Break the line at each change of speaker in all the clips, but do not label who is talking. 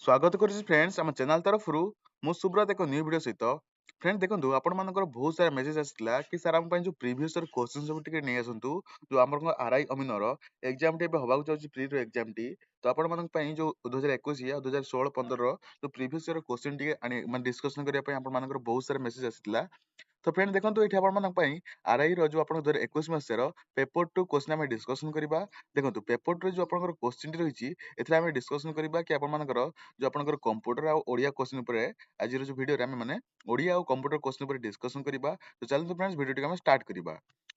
स्वागत करुच्ची फ्रेंड्स आम चैनल तरफ मु सुब्रत एक न्यू वीडियो सहित फ्रेंड देखो आपण मानकर बहुत सारा मेसेज आसाला कि सर आम जो प्रीवियस क्वेश्चन सब टिके नहीं आसतु जो आम आरआई अमीनर एग्जाम टी होगा चाहिए प्री एग्जाम टी तो आपण मान जो 2021 या 2016-15 जो प्रीवियस क्वेश्चन टी डिस्कसन करने बहुत सारा मेसेज आसाला तो फ्रेंड देखो ये आरआई जो आप 2021 मसीहार पेपर टू क्वेश्चन आम डिस्कसन करवा देखो पेपर टू जो आप क्वेश्चन रही है डिस्कसन करवा कि आपर जो आप कंप्यूटर आ ओडिया क्वेश्चन पर आज जो वीडियो आम मैंने ओडिया और कंप्यूटर क्वेश्चन पर डिस्कसन करवा तो चलते फ्रेंड्स वीडियो टी स्टार्ट करवा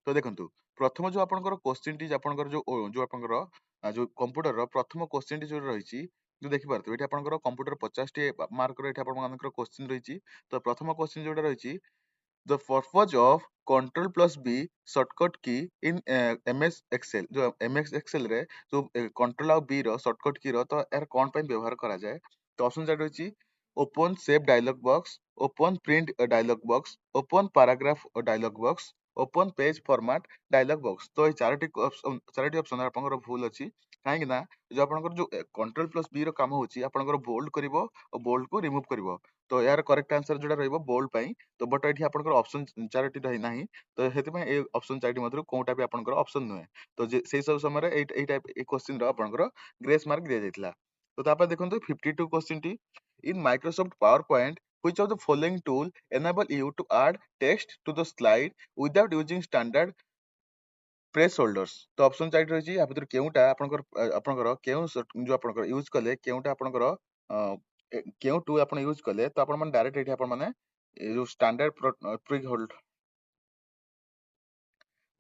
तो देखो प्रथम जो आप क्वेश्चन टी जो आप जो कंप्यूटर प्रथम क्वेश्चन टी जो रही जो देखिए ये आप कंप्यूटर 50 मार्क क्वेश्चन रही तो प्रथम क्वेश्चन जो रही the purpose of Control plus B shortcut key in MS Excel जो MS Excel रे जो Control और B रो shortcut key रो तो यार कौन पे व्यवहार करा जाए तो ऑप्शन चार्ट रही open save dialog box open print dialog box open paragraph dialog box open page format dialog box तो ये चारोटी ऑप्शन आपनकर भूल अछि काहे ना जो आपनकर जो कंट्रोल प्लस बी रो काम होछि आपनकर बोल्ड करिवो और बोल्ड को रिमूव करिवो तो यार करेक्ट आंसर जोटा रहइबो बोल्ड पई तो बट ये आपनकर ऑप्शन चारोटी रही नाही तो हेतु में ए ऑप्शन चारोटी मधुर कोटा भी आपनकर ऑप्शन नुहे तो से सब समय रे ए टाइप ए क्वेश्चन रो आपनकर ग्रेस मार्क दिया जायतिला तो तापर देखंतु 52 क्वेश्चन टी इन Microsoft power point which of the following tool enable you to add text to the slide without using standard press holders तो ऑप्शन चार्ट रही या भीतर केउटा आपनकर केउ जो आपनकर यूज कले केउटा आपनकर केउ टू आपण यूज कले तो आपण मन डायरेक्ट एठी आपण माने जो स्टैंडर्ड प्री होल्ड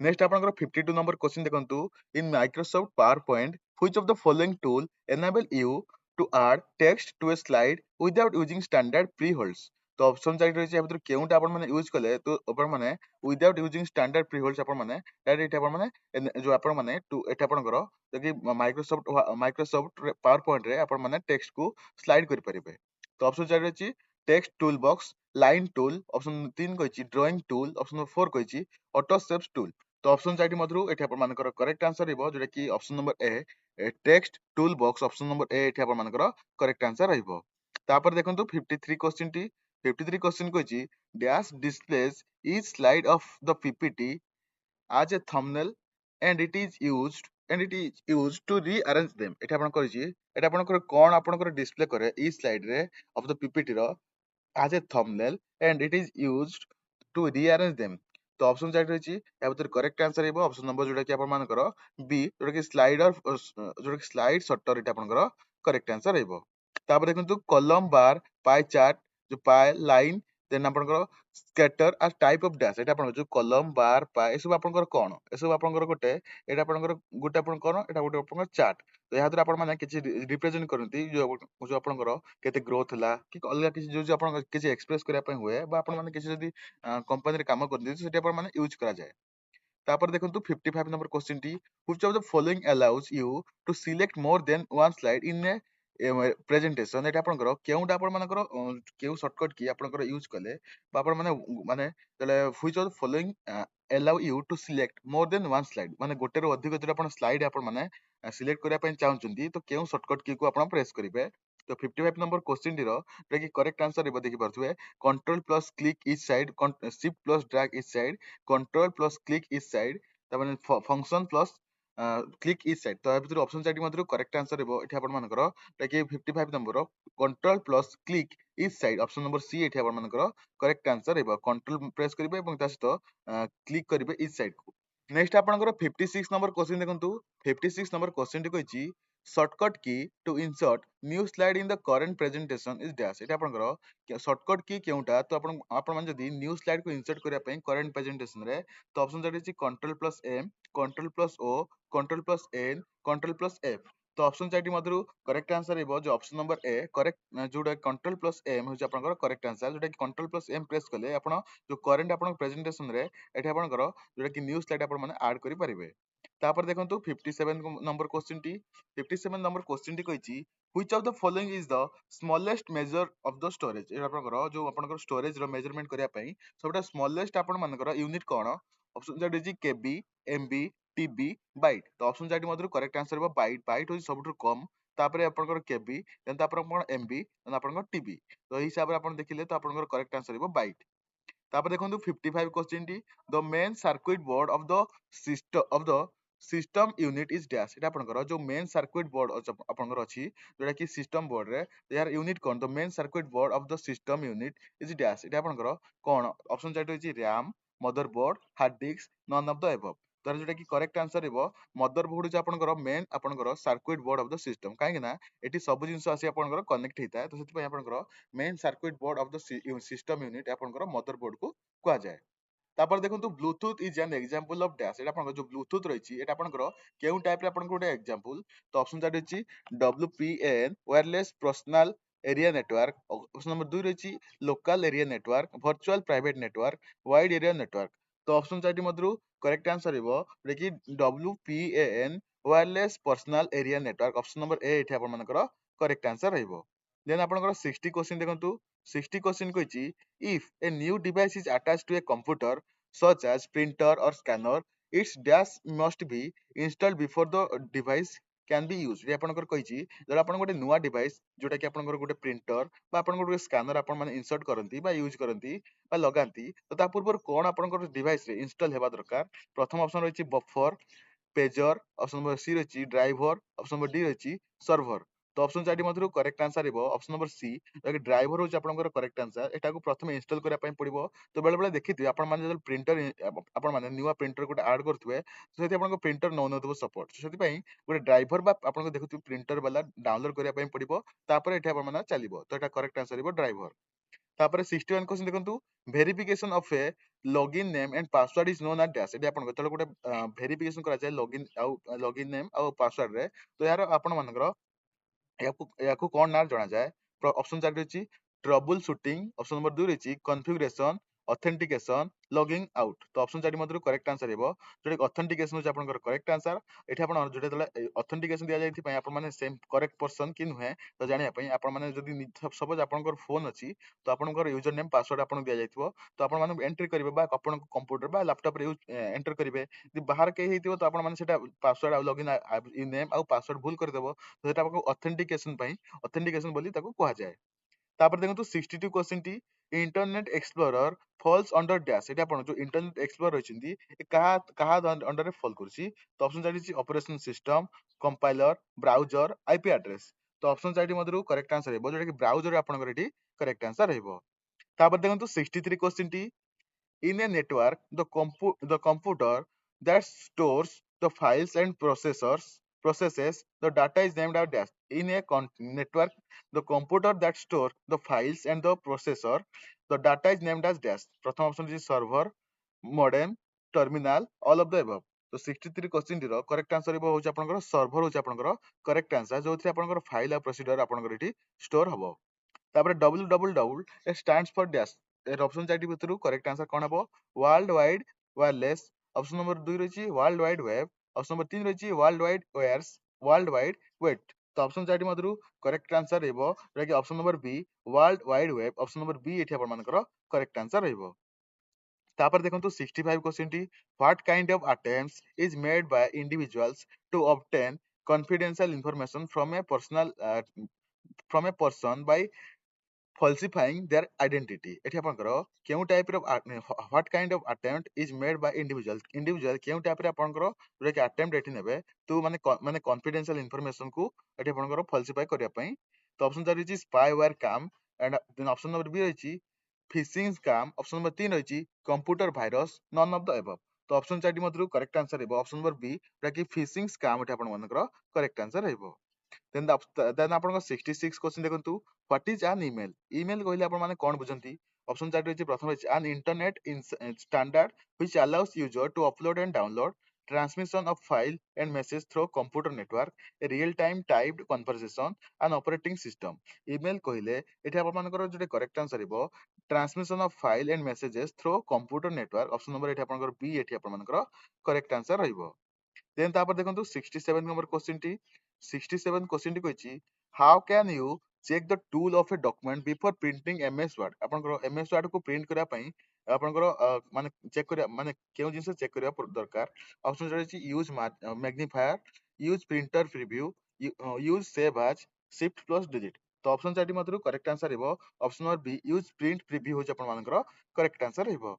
नेक्स्ट आपनकर 52 नंबर क्वेश्चन देखंतु in Microsoft power point which of the following tool enable you to add text to a slide without using standard pre holds तो ऑप्शन चार्ट रही है केउटा आपण माने यूज कले तो आपण माने without using standard pre holds आपण माने डायरेक्ट आपण माने जो आपण माने टू एटा आपनकर कि माइक्रोसॉफ्ट पावर पॉइंट रे आपण माने टेक्स्ट को स्लाइड करि परिबे तो ऑप्शन चार्ट रही text tool box line tool option 3 कहिछि ड्राइंग टूल ऑप्शन नंबर 4 कहिछि ऑटो शेप्स टूल तो ऑप्शन चार्ट मधुर एठी आपण मानकर करेक्ट आंसर रहइबो जोटा कि option number A text tool box option number A एठी आपण मानकर करेक्ट आंसर रहइबो तापर देखंतु 53 क्वेश्चन टी 53 क्वेश्चन कहिछि dash displays each slide of the ppt as a thumbnail and it is used to rearrange them एठी आपण कहिछि एटा आपणकर कोन आपणकर डिस्प्ले करे ई स्लाइड रे ऑफ द पीपीटी रो as a thumbnail and it is used to rearrange them तो option चार्ट रही या भीतर करेक्ट आंसर रहइबो ऑप्शन नंबर जोटा कि आपण मानकर बी जोटा कि स्लाइडर जोटा कि स्लाइड शॉर्टर एटा आपणकर करेक्ट आंसर रहइबो तापर देखंतु कॉलम बार पाई चार्ट जो पाई लाइन देन आपणकर स्कैटर आ टाइप ऑफ डैश एटा आपण जो कॉलम बार पाई सब आपणकर कोन ए सब आपणकर गोटे एटा आपणकर गोटे आपण कोन एटा गोटे आपणकर चार्ट तो या द्वारा आपण माने किछि रिप्रेजेंट करंती जो आपणकर केते ग्रोथ हला कि अलग किसी जो आपण किसी एक्सप्रेस करिया पय हुए बा आपण माने किसी जदी कंपनी रे काम करदी सेठी आपण माने यूज करा जाय तापर देखंतु 55 नंबर क्वेश्चन टी which of the following allows you to select more than one slide in a presentation एटा आपनकर केउटा आपण मानकर केउ शॉर्टकट की आपनकर यूज कले बा आपण माने माने तले which of the following allow you to select more than one slide माने गोटे रो अधिक जति आपण स्लाइड आपण माने सिलेक्ट करिया पय चाहउचंती तो केउ शॉर्टकट की को आपण प्रेस करिवे तो 55 नंबर क्वेश्चन टी रो कि करेक्ट आंसर रे देखि परथुए control plus click each side shift plus drag each side control plus click each side त माने function plus click each side तो भीतर ऑप्शन साइड मधुर करेक्ट आंसर रहबो एठी आपण मानकर कि 55 number control plus click each side option number C एठी आपण मानकर करेक्ट आंसर रहबो कंट्रोल प्रेस करिवे एवं ता सहित क्लिक करिवे ईच साइड को नेक्स्ट आपनकर 56 नंबर क्वेश्चन देखंतु 56 नंबर क्वेश्चन टी कहिछि shortcut key to insert new slide in the current presentation is dash एटा आपनकर शॉर्टकट की केउटा तो आपण मन जदी न्यू स्लाइड को इंसर्ट करिया पय करंट प्रेजेंटेशन रे तो ऑप्शन जदी control plus M control plus O control plus N control plus F तो ऑप्शन चार्ट मधुर करेक्ट आंसर रहइबो जो ऑप्शन नंबर ए करेक्ट जोटा कंट्रोल प्लस एम होछि आपनकर करेक्ट आंसर जोटा कि कंट्रोल प्लस एम प्रेस कले आपण जो करंट आपण प्रेजेंटेशन रे एठी आपनकर जोटा कि न्यू स्लाइड आपण माने ऐड करि परिबे तापर देखंतु 57 नंबर क्वेश्चन टी 57 नंबर क्वेश्चन टी कहिछि which of the following is the smallest measure of the storage ए आपनकर जो आपनकर स्टोरेज रो मेजरमेंट करिया पई सबटा स्मॉलेस्ट आपण मानकर यूनिट कोन option that is KB MB TB byte तो ऑप्शन जाटी मधुर करेक्ट आंसर हो बाइट बाइट हो सबुठ कम तापर आपनकर केबी देन तापर आपन एमबी देन आपनकर टीबी तो एही हिसाब रे आपन देखिले तो आपनकर करेक्ट आंसर हो बाइट तापर देखंतु 55 question T the main circuit board of the system unit is dash एटा आपनकर जो मेन सर्किट बोर्ड आपनकर अछि जोटा कि सिस्टम बोर्ड रे यार यूनिट कोन the main circuit board of the system unit is dash एटा आपनकर कोन ऑप्शन चार्ट होची RAM motherboard hard disk none of the above तार जोटा कि करेक्ट आंसर हेबो मदरबोर्ड जे आपनकर मेन आपनकर circuit board of the system काहे ना एटी सब जिंस आसी आपनकर कनेक्ट हेता तो सेति पय आपनकर main circuit board of the system unit आपनकर मदरबोर्ड को कुआ जाय तापर देखंतु Bluetooth is an example of dash एटा आपनकर जो ब्लूटूथ रहिछि एटा आपनकर केउ टाइप रे आपनकर गोटे एग्जांपल तो ऑप्शन चार्ट अछि WPN wireless personal area network option number 2 रहिछि local area network virtual private network wide area network तो ऑप्शन चार्ट मधुरु करेक्ट आंसर हेबो जे कि WPAN wireless personal area network option number A एठी आपन मानकर करेक्ट आंसर हेबो देन आपनकर 60 क्वेश्चन देखंतु 60 question कहिछि if a new device is attached to a computer such as printer or scanner its dash must be installed before the device can be used ये आपनकर कहिछि जब आपन गोटे नुवा डिवाइस जोटा कि आपनकर गोटे प्रिंटर बा आपन गोटे स्कैनर आपन माने इंसर्ट करंती बा यूज करंती बा लगांती तो ता पूर्व कोन आपनकर डिवाइस रे इंस्टॉल हेबा दरकार प्रथम ऑप्शन रहिछि buffer pager option number C रही ड्राइवर ऑप्शन नंबर डी रही सर्वर तो ऑप्शन चार्ट मध्य करेक्ट आंसर हेबो ऑप्शन नंबर सी ड्राइवर होची आपनकर करेक्ट आंसर एटा को प्रथम इंस्टॉल करिया पय पड़िबो तो बेले बेले देखिथि आपन माने जब प्रिंटर आपन माने न्यूवा प्रिंटर गोटे ऐड करथुवे तो सेति आपनकर प्रिंटर न नथुबो सपोर्ट सेति पय गोटे ड्राइवर बा आपन देखुथि प्रिंटर वाला डाउनलोड करिया पय पड़िबो तापर एटा आपन माने चलिबो तो एटा करेक्ट आंसर हेबो ड्राइवर तापर 61 क्वेश्चन देखंतु verification of a login name and password is known as dash एटी आपन गतले गोटे वेरिफिकेशन करा जाय लॉगिन नेम आ पासवर्ड रे तो यार आपन मानकर याकू कोन नाम जाना जाए ऑप्शन 4 रही ट्रबल शूटिंग ऑप्शन नंबर 2 रही कॉन्फ़िगरेशन ऑथेंटिकेशन लॉगिंग आउट तो ऑप्शन 4 मधुर करेक्ट आंसर हेबो जोटे ऑथेंटिकेशन होचे आपनकर करेक्ट आंसर एठी आपन जोटे तले ऑथेंटिकेशन दिया जायथि पय आपन माने सेम करेक्ट पर्सन कि नुहे तो जानिया पय आपन माने जदी सपोज आपनकर फोन अछि तो आपनकर यूजर नेम पासवर्ड आपन दिया जायथिबो तो आपन माने एंट्री करिवे बा आपन कंप्यूटर बा लैपटॉप रे एंटर करिवे जि बाहर के हेतिबो तो आपन माने सेटा पासवर्ड आ लॉगिन नेम आ पासवर्ड भूल कर देबो तो सेटा आपको ऑथेंटिकेशन बोली ताको कहा जाए तापर देखंतु 62 question T internet explorer falls under dash एटा आपण जो इंटरनेट एक्सप्लोरर रहिसंती ए कहा कहा अंडर रे फॉल करछि तो ऑप्शन जानि operation system compiler browser IP address तो ऑप्शन चार्ट मधुर करेक्ट आंसर हेबो जोटा कि ब्राउजर आपन एठी करेक्ट आंसर हेबो तापर देखंतु 63 question T in a network the computer that stores the files and processes the data is named as dash in a network the computer that store the files and the processor the data is named as dash प्रथम option is server modem terminal all of the above तो 63 question रो correct answer हो आपनकर server हो आपनकर correct answer जो आपनकर file आ procedure आपनकर एठी स्टोर हबो तापर double double double A stands for dash ए ऑप्शन चार्ट भितरु करेक्ट आंसर कोन हबो world wide wireless option number 2 रहिछि world wide web option number 3 रहिछि world wide wires world wide wet तो ऑप्शन चार्ट मधुरु करेक्ट आंसर हेबो जे कि option number B world wide web option number B एठी आपन मानकर करेक्ट आंसर हेबो तापर देखंतु 65 क्वेश्चन टी what kind of attempts is made by individuals to obtain confidential information from a person by falsifying their identity एठी आपनकर केउ टाइप रो what kind of attempt is made by individual केउ type रे आपनकर जोटा कि अटेम्प्ट एठी नेबे तो माने कॉन्फिडेंशियल इंफॉर्मेशन को एठी आपनकर फॉल्सिफाई करिया पई तो ऑप्शन 4 रही स्पाईवेयर काम and then option number B रही फिशिंग स्कैम ऑप्शन नंबर 3 रही computer virus none of the above तो ऑप्शन 4 मधुर करेक्ट आंसर हेबो ऑप्शन नंबर बी जोटा कि फिशिंग स्कैम एठी आपन मानकर करेक्ट आंसर हेबो then आपन 66 क्वेश्चन देखंतु what is an email email कहले आपन माने कोन बुझंती ऑप्शन चार्ट रही प्रथम रही an internet standard which allows user to upload and download transmission of file and message through computer network a real time typed conversation and operating system email कहले एठी आपन मानकर जोटे करेक्ट आंसर हेबो transmission of file and messages through computer network option number एठी आपन B एठी आपन मानकर करेक्ट आंसर रहइबो देन तापर देखंतु 67 नंबर क्वेश्चन टी 67 क्वेश्चन टी कहिछि how can you check the tool of a document before printing MS Word आपनकर एमएस वर्ड को प्रिंट करिया पई आपनकर माने चेक करिया माने केउ जिंस चेक करिया दरकार ऑप्शन रही use magnifier use printer preview use save as shift plus digit तो ऑप्शन 4 मधुर करेक्ट आंसर रहइबो option number B use print preview होच अपन मानकर करेक्ट आंसर रहइबो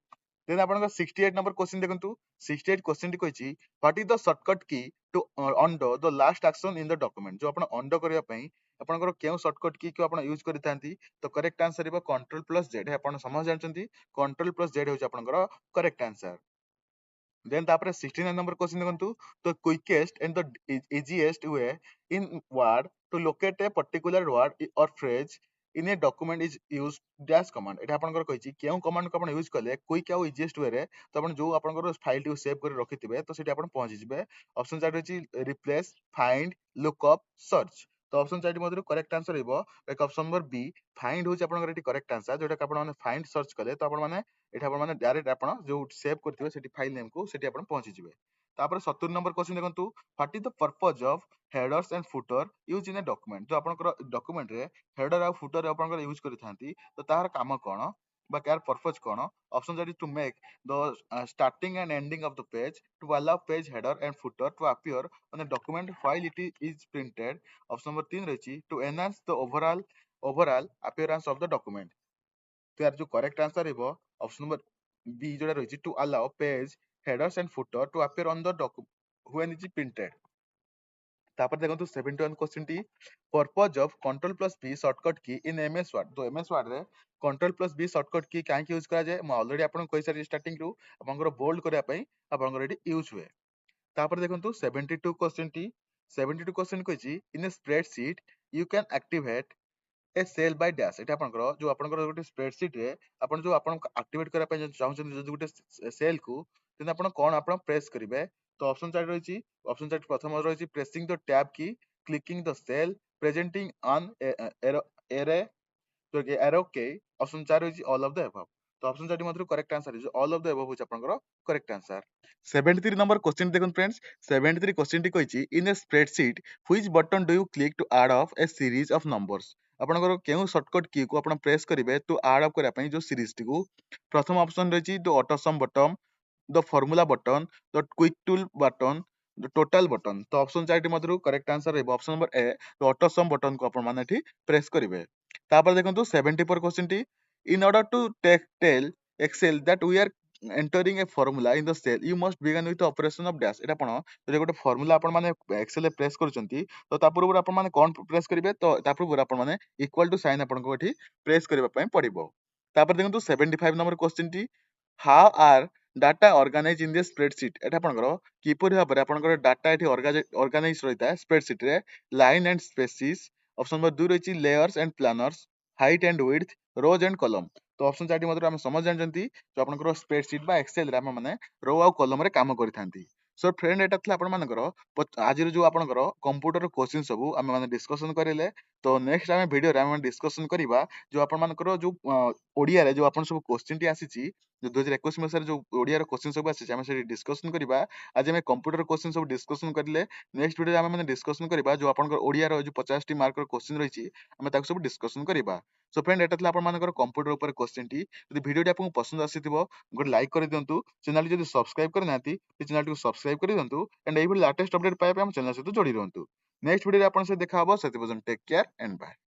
देन आपन 68 नंबर क्वेश्चन देखंतु 68 क्वेश्चन टी कहिची what is the shortcut key to undo the last action in the document जो अपन अंडो करिया पई आपनकर केउ शॉर्टकट की को अपन यूज करितांती तो करेक्ट आंसर रहइबो कंट्रोल प्लस जेड अपन समझ जानचंती कंट्रोल प्लस जेड होच आपनकर करेक्ट आंसर then तापर 69 number question देखंतु तो quickest and the easiest way in word to locate a particular word or phrase in a document is use dash command एटा आपनकर कहिची केउ कमांड को अपन यूज करले quick आ easiest way रे तो अपन जो आपनकर फाइल टी सेव कर रखिथिबे तो सेठी अपन पहुंची जिबे ऑप्शन 4 रहची रिप्लेस फाइंड लुकअप सर्च तो ऑप्शन 4 मधुर करेक्ट आंसर रहइबो एक ऑप्शन नंबर बी फाइंड होची आपनकर एटी करेक्ट आंसर जोटा अपन माने फाइंड सर्च कले तो अपन माने एटा अपन माने डायरेक्ट अपन जो सेव करथिबे सेठी फाइल नेम को सेठी अपन पहुंची जिबे तापर 70 नंबर क्वेश्चन देखंतु what is the purpose of headers and footer use in a document जो आपनकर डॉक्यूमेंट रे हेडर आ फुटर आपनकर यूज करिथांती तो तार काम कोन बा कार पर्पस कोन option that is to make the starting and ending of the page to allow page header and footer to appear on the document while it is printed option number 3 रहची to enhance the overall appearance of the document तो यार जो correct answer है option number B जोड़ा रही to allow page headers and footer to appear on the document when is printed तापर देखंतु 71 question टी purpose of control plus B shortcut key in MS Word तो एमएस वर्ड रे control plus B shortcut key काहे use करा जाय म already आपन कहि सारी स्टार्टिंग रु आपनकर बोल्ड करिया पई आपनकर एटी यूज हुए तापर देखंतु 72 क्वेश्चन टी 72 क्वेश्चन कहिची in a spreadsheet you can activate a cell by dash एटा आपनकर जो आपनकर गोटे स्प्रेडशीट रे आपन जो आपन एक्टिवेट करा पय चाहउछन जो गोटे सेल को तेन आपन कोन आपन प्रेस करिवे तो ऑप्शन 4 रहिची ऑप्शन 4 प्रथम रहिची pressing the tab key clicking the cell presenting on array तो एरो के ऑप्शन 4 रहिची ऑल ऑफ द अबव तो ऑप्शन 4 मात्र correct answer is all of the above होच आपनकर करेक्ट आंसर 73 नंबर क्वेश्चन देखन फ्रेंड्स 73 क्वेश्चन टी कहिची in a spreadsheet which button do you click to add of a series of numbers आपनकर केउ shortcut की को आपन प्रेस करिवे टू ऐड ऑफ करिया पई जो सीरीज टी को प्रथम ऑप्शन रहिची the auto sum button the formula button the quick tool button the total button तो ऑप्शन 4 टी मधुर करेक्ट आंसर रहइबो option number A the auto sum button को अपन माने ठी प्रेस करिवे तापर देखंतु 74 क्वेश्चन टी in order to tell Excel that we are entering a formula in the cell you must begin with the operation of dash एटा आपण जे गोटे फार्मूला आपण माने एक्सेल प्रेस करचंती तो ता पूर्व आपण माने कोन प्रेस करिवे तो ता पूर्व आपण माने इक्वल टू साइन आपण को एठी प्रेस करबा पई पड़िबो तापर देखंतु 75 नंबर क्वेश्चन टी how are data organise in the spreadsheet एटा आपनकर किपरि भाबरे आपनकर डाटा एठी ऑर्गेनाइज रहिता है स्प्रेडशीट रे line and spaces option number 2 रहिची layers and planners height and width rows and column तो ऑप्शन 4 मधुर हम समझ जानचंती जो आपनकर स्प्रेडशीट बा एक्सेल रे हम माने रो आ कॉलम रे काम करिथांती सो फ्रेंड एटा थला आपण मानकर आज जो आपनकर कंप्यूटर क्वेश्चन सब हम माने डिस्कशन करिले तो नेक्स्ट हम वीडियो रे हम डिस्कशन करिबा जो आपण मानकर जो ओडिया रे जो आपण सब क्वेश्चन टी आसीची जो 2021 मसिया जो ओडिया रे क्वेश्चन सब आसीची हम से डिस्कशन करिबा आज हम कंप्यूटर क्वेश्चन सब डिस्कशन करिले नेक्स्ट वीडियो रे हम माने डिस्कशन करिबा जो आपनकर ओडिया रो जो 50 टी मार्क रो क्वेश्चन रहिची हम ताको सब डिस्कशन करिबा सो फ्रेंड एटा थला आपण मानकर कंप्यूटर ऊपर क्वेश्चन टी यदि वीडियो टी आपको पसंद आसीथिबो गोटे लाइक कर दियंतु चैनल जदि सब्सक्राइब कर नाती ते चैनल को सब्सक्राइब कर दियंतु एंड एही लेटेस्ट अपडेट पाए हम चैनल से जोड़ी रहंतु नेक्स्ट वीडियो रे आपण से देखा हबो सेति पजन टेक केयर एंड बाय।